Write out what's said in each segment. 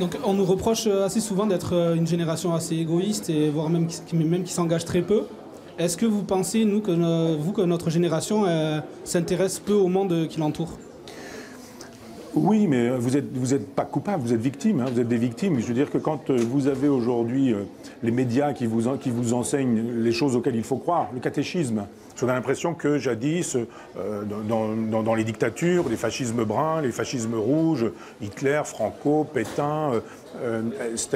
Donc on nous reproche assez souvent d'être une génération assez égoïste et voire même qui s'engage très peu. Est-ce que vous pensez, que notre génération s'intéresse peu au monde qui l'entoure? Oui, mais vous êtes pas coupable, vous êtes victime, hein, vous êtes des victimes. Je veux dire que quand vous avez aujourd'hui les médias qui vous enseignent les choses auxquelles il faut croire, le catéchisme, on a l'impression que jadis, dans les dictatures, les fascismes bruns, les fascismes rouges, Hitler, Franco, Pétain,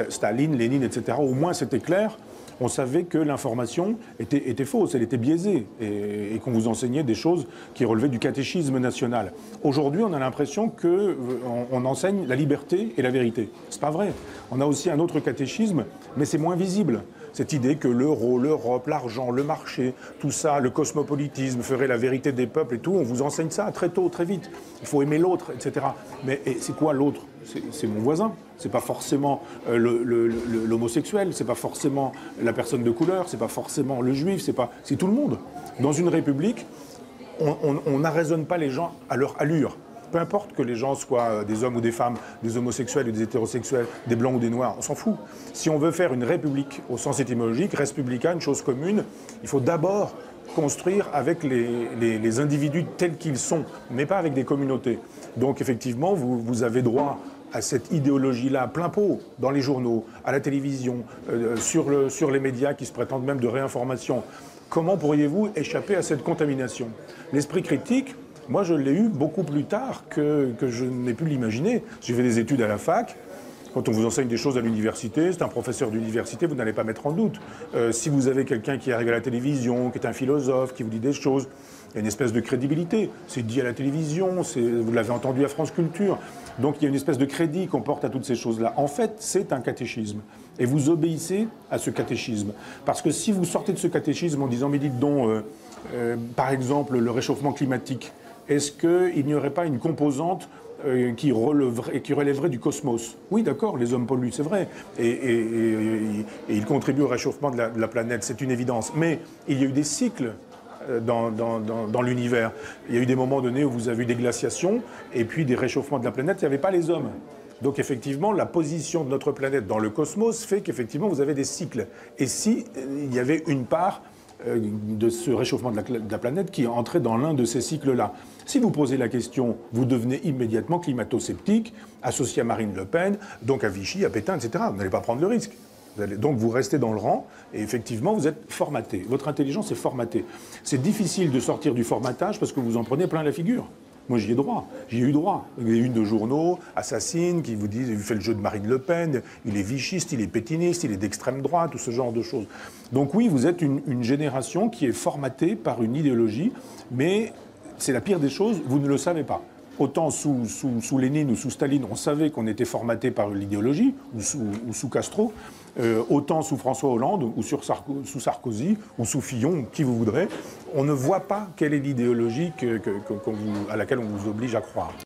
Staline, Lénine, etc., au moins c'était clair. On savait que l'information était fausse, elle était biaisée, et qu'on vous enseignait des choses qui relevaient du catéchisme national. Aujourd'hui, on a l'impression qu'on enseigne la liberté et la vérité. C'est pas vrai. On a aussi un autre catéchisme, mais c'est moins visible. Cette idée que l'euro, l'Europe, l'argent, le marché, tout ça, le cosmopolitisme ferait la vérité des peuples et tout, on vous enseigne ça très tôt, très vite. Il faut aimer l'autre, etc. Mais c'est quoi l'autre? C'est mon voisin. C'est pas forcément l'homosexuel, c'est pas forcément la personne de couleur, c'est pas forcément le juif, c'est tout le monde. Dans une république, on n'arraisonne pas les gens à leur allure. Peu importe que les gens soient des hommes ou des femmes, des homosexuels ou des hétérosexuels, des blancs ou des noirs, on s'en fout. Si on veut faire une république au sens étymologique, res publica, une chose commune, il faut d'abord construire avec les individus tels qu'ils sont, mais pas avec des communautés. Donc effectivement, vous avez droit à cette idéologie-là, plein pot, dans les journaux, à la télévision, sur les médias qui se prétendent même de réinformation. Comment pourriez-vous échapper à cette contamination? L'esprit critique, moi je l'ai eu beaucoup plus tard que je n'ai pu l'imaginer. J'ai fait des études à la fac. Quand on vous enseigne des choses à l'université, c'est un professeur d'université, vous n'allez pas mettre en doute. Si vous avez quelqu'un qui arrive à la télévision, qui est un philosophe, qui vous dit des choses, il y a une espèce de crédibilité. C'est dit à la télévision, vous l'avez entendu à France Culture. Donc il y a une espèce de crédit qu'on porte à toutes ces choses-là. En fait, c'est un catéchisme. Et vous obéissez à ce catéchisme. Parce que si vous sortez de ce catéchisme en disant, mais dites donc, par exemple, le réchauffement climatique, est-ce qu'il n'y aurait pas une composante qui relèverait du cosmos? Oui, d'accord, les hommes polluent, c'est vrai. Et ils contribuent au réchauffement de la planète, c'est une évidence. Mais il y a eu des cycles dans l'univers. Il y a eu des moments donnés où vous avez eu des glaciations et puis des réchauffements de la planète, il n'y avait pas les hommes. Donc effectivement, la position de notre planète dans le cosmos fait qu'effectivement vous avez des cycles. Et si il y avait une part de ce réchauffement de la planète qui entrait dans l'un de ces cycles-là. Si vous posez la question, vous devenez immédiatement climato-sceptique, associé à Marine Le Pen, donc à Vichy, à Pétain, etc. Vous n'allez pas prendre le risque. Donc vous restez dans le rang et effectivement vous êtes formaté. Votre intelligence est formatée. C'est difficile de sortir du formatage parce que vous en prenez plein la figure. Moi j'y ai droit, j'y ai eu droit. Il y a une de journaux, assassine, qui vous disent, il fait le jeu de Marine Le Pen, il est vichiste, il est pétiniste, il est d'extrême droite, tout ce genre de choses. Donc oui, vous êtes une génération qui est formatée par une idéologie, mais c'est la pire des choses, vous ne le savez pas. Autant sous Lénine ou sous Staline, on savait qu'on était formaté par l'idéologie, ou sous Castro, autant sous François Hollande, ou sous Sarkozy, ou sous Fillon, qui vous voudrez, on ne voit pas quelle est l'idéologie à laquelle on vous oblige à croire.